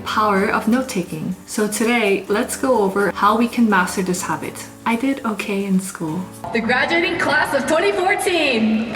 power of note-taking. So today, let's go over how we can master this habit. I did okay in school. The graduating class of 2014!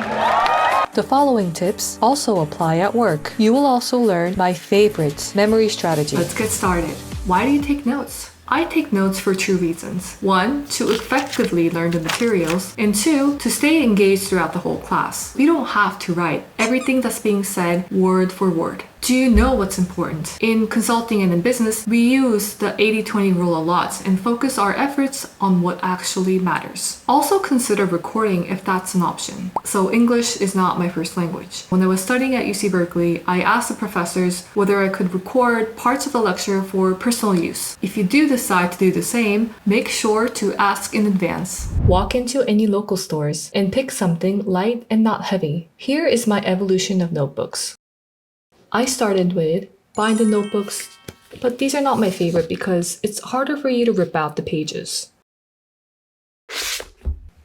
The following tips also apply at work. You will also learn my favorite memory strategy. Let's get started. Why do you take notes? I take notes for two reasons. One, to effectively learn the materials, and two, to stay engaged throughout the whole class. We don't have to write everything that's being said word for word. Do you know what's important? In consulting and in business, we use the 80-20 rule a lot and focus our efforts on what actually matters. Also consider recording if that's an option. So English is not my first language. When I was studying at UC Berkeley, I asked the professors whether I could record parts of the lecture for personal use. If you do decide to do the same, make sure to ask in advance. Walk into any local stores and pick something light and not heavy. Here is my evolution of notebooks. I started with binder notebooks, but these are not my favorite because it's harder for you to rip out the pages.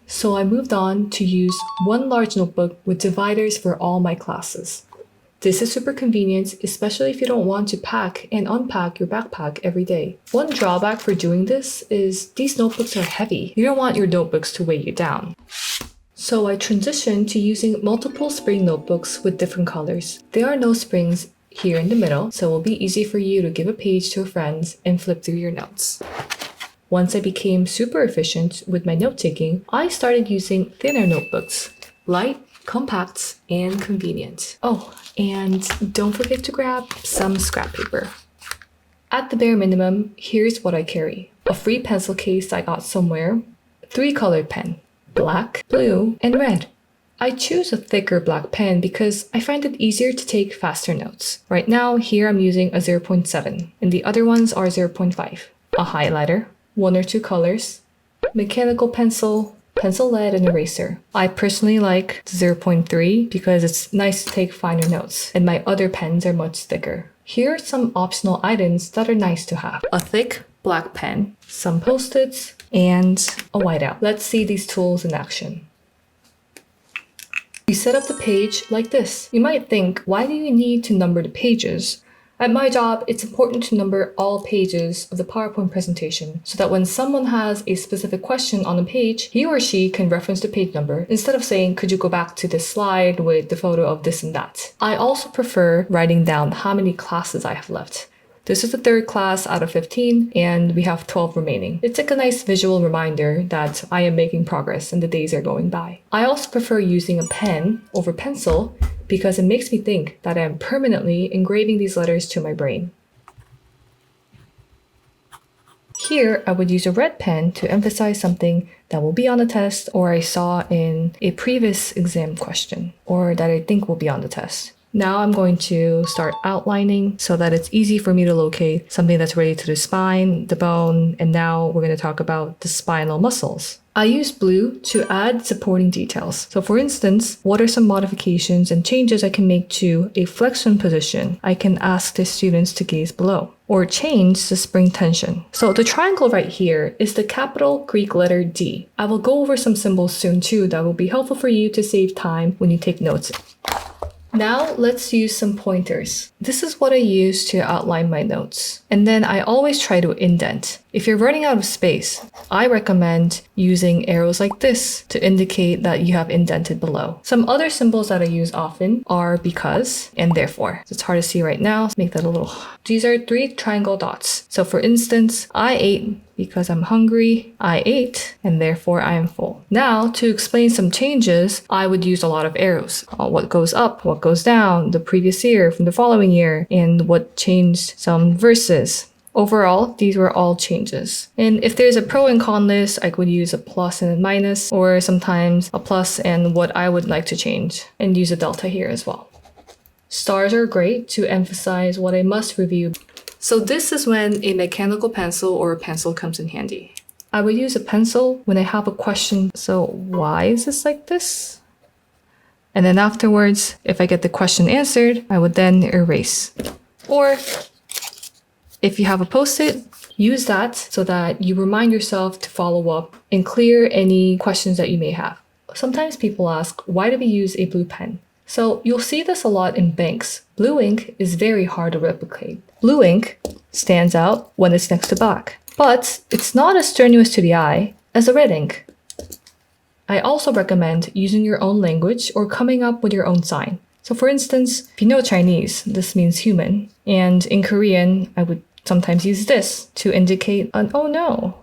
So I moved on to use one large notebook with dividers for all my classes. This is super convenient, especially if you don't want to pack and unpack your backpack every day. One drawback for doing this is these notebooks are heavy. You don't want your notebooks to weigh you down. So I transitioned to using multiple spring notebooks with different colors. There are no springs here in the middle, so it will be easy for you to give a page to a friend and flip through your notes. Once I became super efficient with my note-taking, I started using thinner notebooks. Light, compact, and convenient. Oh, and don't forget to grab some scrap paper. At the bare minimum, here's what I carry. A free pencil case I got somewhere, 3 colored pen. Black, blue, and red. I choose a thicker black pen because I find it easier to take faster notes. Right now, here I'm using a 0.7, and the other ones are 0.5. A highlighter, 1 or 2 colors, mechanical pencil, pencil lead, and eraser. I personally like 0.3 because it's nice to take finer notes, and my other pens are much thicker. Here are some optional items that are nice to have. A thick black pen, some post-its, and a whiteout. Let's see these tools in action. You set up the page like this. You might think, why do you need to number the pages? At my job, it's important to number all pages of the PowerPoint presentation so that when someone has a specific question on a page, he or she can reference the page number instead of saying, could you go back to this slide with the photo of this and that? I also prefer writing down how many classes I have left. This is the 3rd class out of 15, and we have 12 remaining. It's like a nice visual reminder that I am making progress and the days are going by. I also prefer using a pen over pencil because it makes me think that I am permanently engraving these letters to my brain. Here, I would use a red pen to emphasize something that will be on the test or I saw in a previous exam question or that I think will be on the test. Now I'm going to start outlining so that it's easy for me to locate something that's related to the spine, the bone, and now we're going to talk about the spinal muscles. I use blue to add supporting details. So for instance, what are some modifications and changes I can make to a flexion position? I can ask the students to gaze below or change the spring tension. So the triangle right here is the capital Greek letter D. I will go over some symbols soon too that will be helpful for you to save time when you take notes. Now let's use some pointers. This is what I use to outline my notes. And then I always try to indent. If you're running out of space, I recommend using arrows like this to indicate that you have indented below. Some other symbols that I use often are because and therefore. It's hard to see right now, so make that a little. These are 3 triangle dots. So for instance, I ate because I'm hungry, I ate, and therefore I am full. Now, to explain some changes, I would use a lot of arrows. What goes up, what goes down, the previous year from the following year, and what changed some verses. Overall, these were all changes. And if there's a pro and con list, I would use a plus and a minus, or sometimes a plus and what I would like to change, and use a delta here as well. Stars are great to emphasize what I must review. So this is when a mechanical pencil or a pencil comes in handy. I would use a pencil when I have a question. So why is this like this? And then afterwards, if I get the question answered, I would then erase. Or if you have a post-it, use that so that you remind yourself to follow up and clear any questions that you may have. Sometimes people ask, why do we use a blue pen? So you'll see this a lot in banks. Blue ink is very hard to replicate. Blue ink stands out when it's next to black. But it's not as strenuous to the eye as the red ink. I also recommend using your own language or coming up with your own sign. So for instance, if you know Chinese, this means human. And in Korean, I would sometimes use this to indicate an oh no.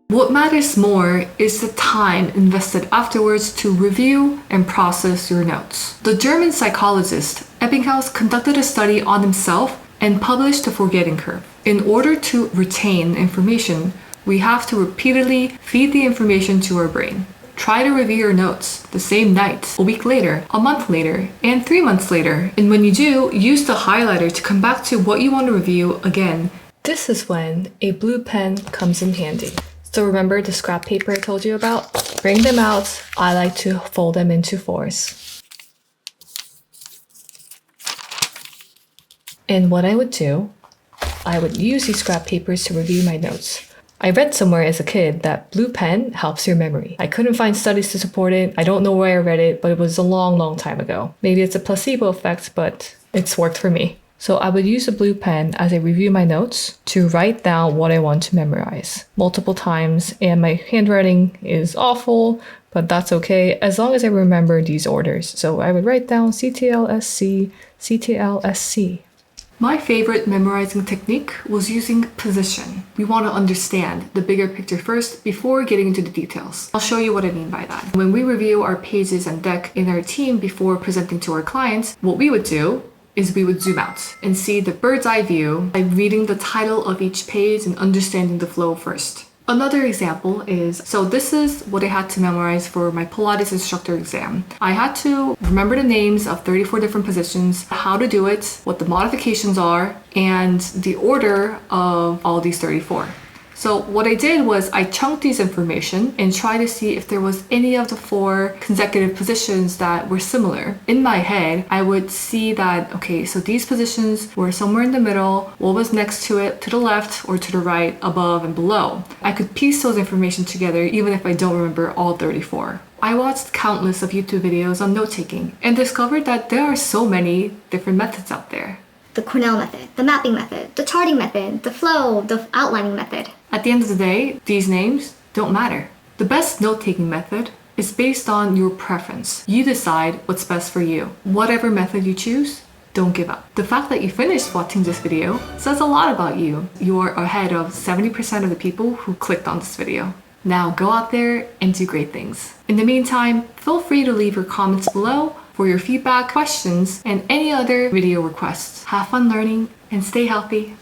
What matters more is the time invested afterwards to review and process your notes. The German psychologist Ebbinghaus conducted a study on himself and published the forgetting curve. In order to retain information, we have to repeatedly feed the information to our brain. Try to review your notes the same night, a week later, a month later, and 3 months later. And when you do, use the highlighter to come back to what you want to review again. This is when a blue pen comes in handy. So remember the scrap paper I told you about? Bring them out. I like to fold them into 4s. And what I would do, I would use these scrap papers to review my notes. I read somewhere as a kid that blue pen helps your memory. I couldn't find studies to support it. I don't know where I read it, but it was a long, long time ago. Maybe it's a placebo effect, but it's worked for me. So I would use a blue pen as I review my notes to write down what I want to memorize multiple times. And my handwriting is awful, but that's okay as long as I remember these orders. So I would write down CTLSC, CTLSC. My favorite memorizing technique was using position. We want to understand the bigger picture first before getting into the details. I'll show you what I mean by that. When we review our pages and deck in our team before presenting to our clients, what we would do is we would zoom out and see the bird's eye view by reading the title of each page and understanding the flow first. Another example is, so this is what I had to memorize for my Pilates instructor exam. I had to remember the names of 34 different positions, how to do it, what the modifications are, and the order of all these 34. So what I did was I chunked these information and tried to see if there was any of the 4 consecutive positions that were similar. In my head, I would see that, okay, so these positions were somewhere in the middle, what was next to it, to the left or to the right, above and below. I could piece those information together even if I don't remember all 34. I watched countless of YouTube videos on note-taking and discovered that there are so many different methods out there. The Cornell method, the mapping method, the charting method, the flow, the outlining method. At the end of the day, these names don't matter. The best note-taking method is based on your preference. You decide what's best for you. Whatever method you choose, don't give up. The fact that you finished watching this video says a lot about you. You are ahead of 70% of the people who clicked on this video. Now go out there and do great things. In the meantime, feel free to leave your comments below for your feedback, questions, and any other video requests. Have fun learning and stay healthy.